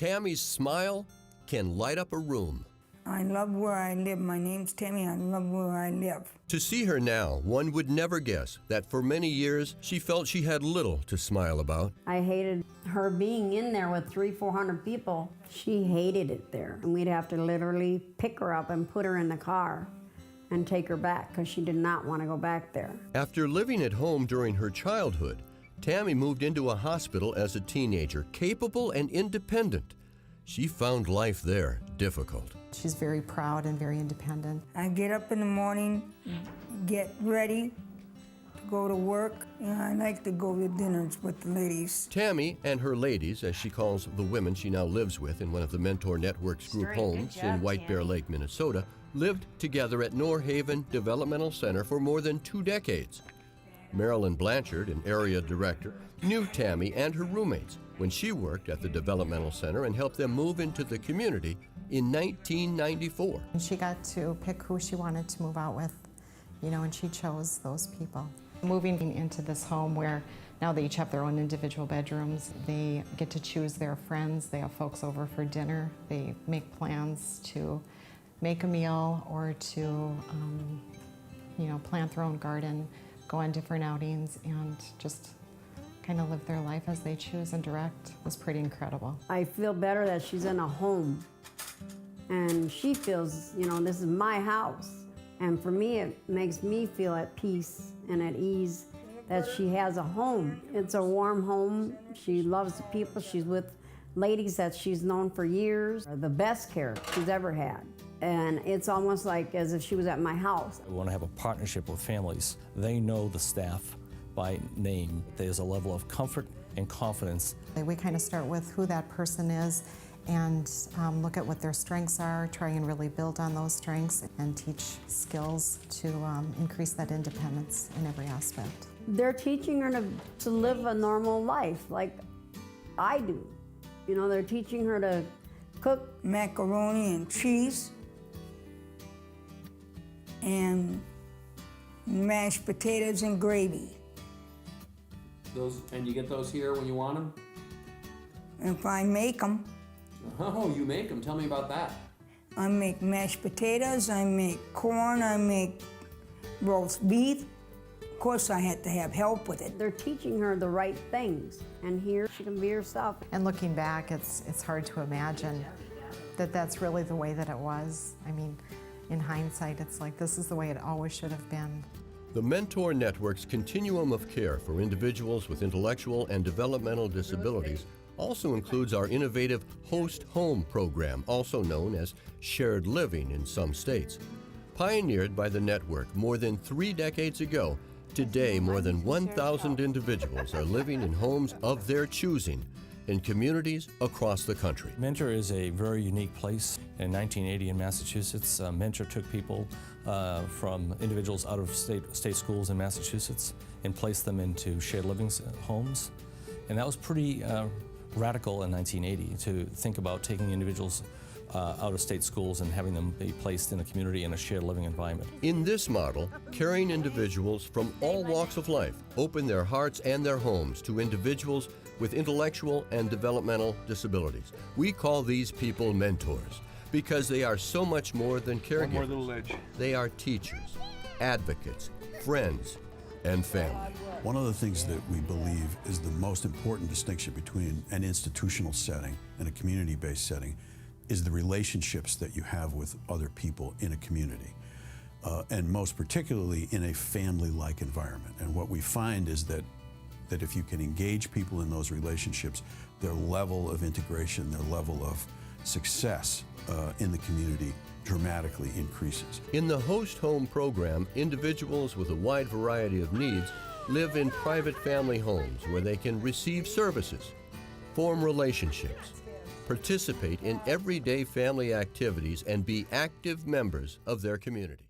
Tammy's smile can light up a room. I love where I live. My name's Tammy. I love where I live. To see her now, one would never guess that for many years she felt she had little to smile about. I hated her being in there with 300-400 people. She hated it there. And we'd have to literally pick her up and put her in the car and take her back because she did not want to go back there. After living at home during her childhood, Tammy moved into a hospital as a teenager, capable and independent. She found life there difficult. She's very proud and very independent. I get up in the morning, get ready to go to work, and I like to go to dinners with the ladies. Tammy and her ladies, as she calls the women she now lives with in one of the Mentor Network's group homes in White Bear Lake, Minnesota, lived together at Norhaven Developmental Center for more than 2 decades. Marilyn Blanchard, an area director, knew Tammy and her roommates when she worked at the developmental center and helped them move into the community in 1994. And she got to pick who she wanted to move out with, and she chose those people. Moving into this home where now they each have their own individual bedrooms, they get to choose their friends, they have folks over for dinner, they make plans to make a meal or to, plant their own garden, go on different outings, and just kind of live their life as they choose and direct. It was pretty incredible. I feel better that she's in a home and she feels, this is my house. And for me, it makes me feel at peace and at ease that she has a home. It's a warm home. She loves the people. She's with ladies that she's known for years. The best care she's ever had. And it's almost like as if she was at my house. We want to have a partnership with families. They know the staff by name. There's a level of comfort and confidence. We kind of start with who that person is and look at what their strengths are, try and really build on those strengths and teach skills to increase that independence in every aspect. They're teaching her to live a normal life like I do. They're teaching her to cook Macaroni and cheese and mashed potatoes and gravy. And you get those here when you want them? If I make them. Oh, you make them. Tell me about that. I make mashed potatoes, I make corn, I make roast beef. Of course, I had to have help with it. They're teaching her the right things, and here she can be herself. And looking back, it's hard to imagine that that's really the way that it was. I mean, in hindsight, it's like this is the way it always should have been. The Mentor Network's continuum of care for individuals with intellectual and developmental disabilities also includes our innovative Host Home program, also known as shared living in some states. Pioneered by the network more than 3 decades ago, today more than 1,000 individuals are living in homes of their choosing in communities across the country. Mentor is a very unique place. In 1980 in Massachusetts, Mentor took people from individuals out of state schools in Massachusetts and placed them into shared living homes. And that was pretty radical in 1980 to think about taking individuals out of state schools and having them be placed in a community in a shared living environment. In this model, caring individuals from all walks of life open their hearts and their homes to individuals with intellectual and developmental disabilities. We call these people mentors because they are so much more than caregivers. One more little edge. They are teachers, advocates, friends, and family. One of the things that we believe is the most important distinction between an institutional setting and a community-based setting is the relationships that you have with other people in a community, and most particularly in a family-like environment. And what we find is that if you can engage people in those relationships, their level of integration, their level of success in the community dramatically increases. In the Host Home program, individuals with a wide variety of needs live in private family homes where they can receive services, form relationships, participate in everyday family activities, and be active members of their community.